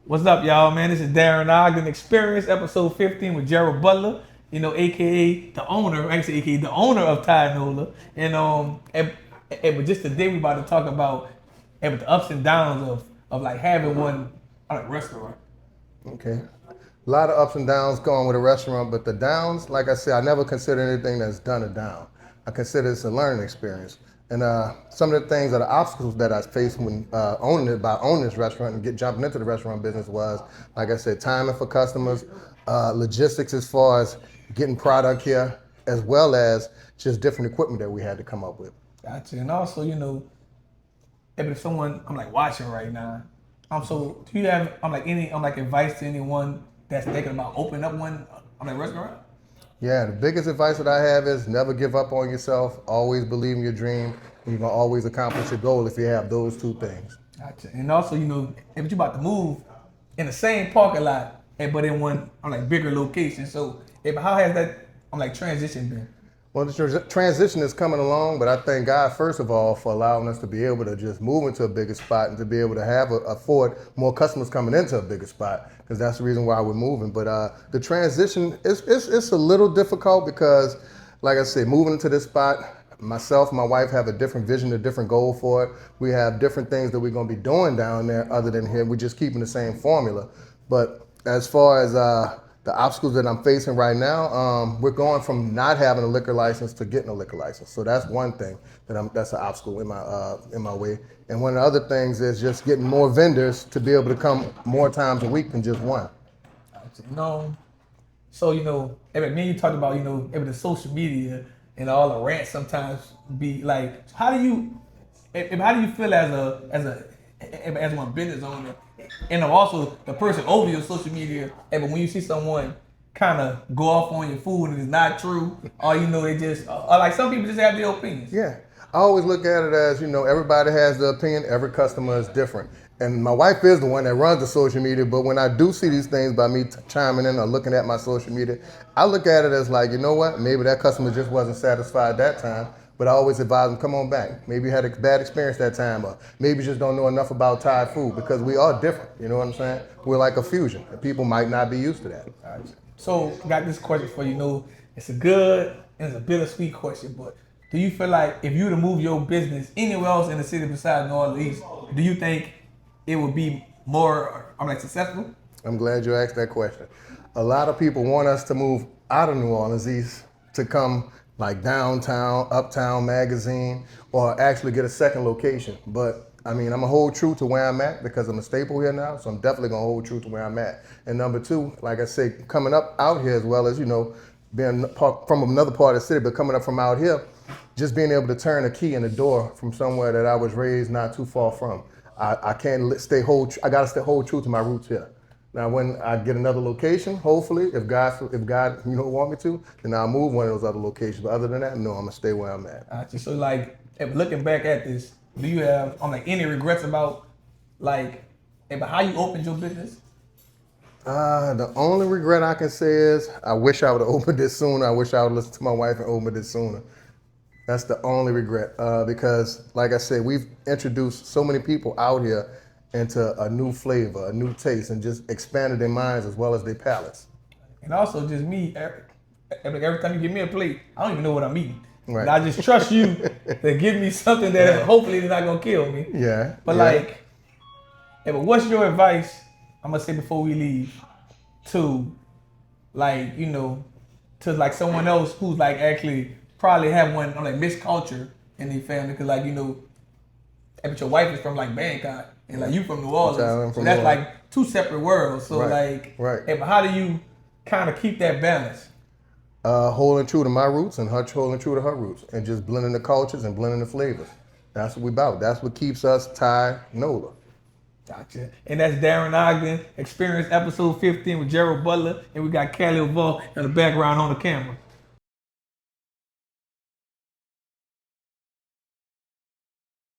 What's up, y'all, man? This is Darren Ogden Experience, episode 15 with Gerald Butler, aka the owner, actually aka the owner of Thai Nola. But just today we about to talk about the ups and downs of like having one like restaurant. Okay. A lot of ups and downs going with a restaurant, but the downs, like I said, I never consider anything that's done a down. I consider this a learning experience. And some of the things that are obstacles that I faced when owning this restaurant and jumping into the restaurant business was, like I said, timing for customers, logistics as far as getting product here, as well as just different equipment that we had to come up with. Gotcha. And also, if someone I'm like watching right now, do you have any advice to anyone that's thinking about opening up one restaurant? Yeah, the biggest advice that I have is never give up on yourself. Always believe in your dream. And you're going to always accomplish your goal if you have those two things. Gotcha. And also, if you're about to move in the same parking lot, but in one bigger location. So, how has that transition been? Well, the transition is coming along, but I thank God, first of all, for allowing us to be able to just move into a bigger spot and to be able to afford more customers coming into a bigger spot, because that's the reason why we're moving. But the transition, it's a little difficult because, like I said, moving into this spot, myself and my wife have a different vision, a different goal for it. We have different things that we're going to be doing down there other than here. We're just keeping the same formula. But as far as the obstacles that I'm facing right now, we're going from not having a liquor license to getting a liquor license. So that's one thing that's an obstacle in my way. And one of the other things is just getting more vendors to be able to come more times a week than just one. So me and you talked about the social media and all the rants sometimes be like, how do you feel as one business owner? And also the person over your social media, but when you see someone kind of go off on your food and it's not true, or they just, like some people just have their opinions. Yeah, I always look at it as, everybody has their opinion, every customer is different. And my wife is the one that runs the social media, but when I do see these things by me chiming in or looking at my social media, I look at it as like, you know what, maybe that customer just wasn't satisfied that time. But I always advise them, come on back. Maybe you had a bad experience that time, or maybe you just don't know enough about Thai food, because we are different, you know what I'm saying? We're like a fusion, and people might not be used to that. So, got this question for you. It's a good and it's a bittersweet question, but do you feel like if you were to move your business anywhere else in the city besides New Orleans, do you think it would be more successful? I'm glad you asked that question. A lot of people want us to move out of New Orleans East to come like downtown, uptown magazine, or actually get a second location. But I mean, I'm gonna hold true to where I'm at because I'm a staple here now, so I'm definitely gonna hold true to where I'm at. And number two, like I say, coming up out here as well as, being from another part of the city, but coming up from out here, just being able to turn a key in the door from somewhere that I was raised not too far from. I can't I gotta hold true to my roots here. Now, when I get another location, hopefully, if God, want me to, then I'll move one of those other locations. But other than that, no, I'm gonna stay where I'm at. So, if looking back at this, do you have any regrets about how you opened your business? The only regret I can say is I wish I would have opened it sooner. I wish I would have listened to my wife and opened it sooner. That's the only regret because, like I said, we've introduced so many people out here into a new flavor, a new taste, and just expanded their minds as well as their palates. And also just me, every time you give me a plate, I don't even know what I'm eating. Right. But I just trust you to give me something that hopefully is not gonna kill me. Yeah. But but what's your advice, I'm gonna say before we leave, to to someone else who's actually probably have one mixed culture in their family, because but your wife is from Bangkok and you from New Orleans, so that's two separate worlds. So right. But how do you kind of keep that balance? Holding true to my roots and her holding true to her roots, and just blending the cultures and blending the flavors. That's what we about. That's what keeps us Thai Nola. Gotcha. And that's Darren Ogden, Experience episode 15 with Gerald Butler, and we got Callie Vaughn in the background on the camera.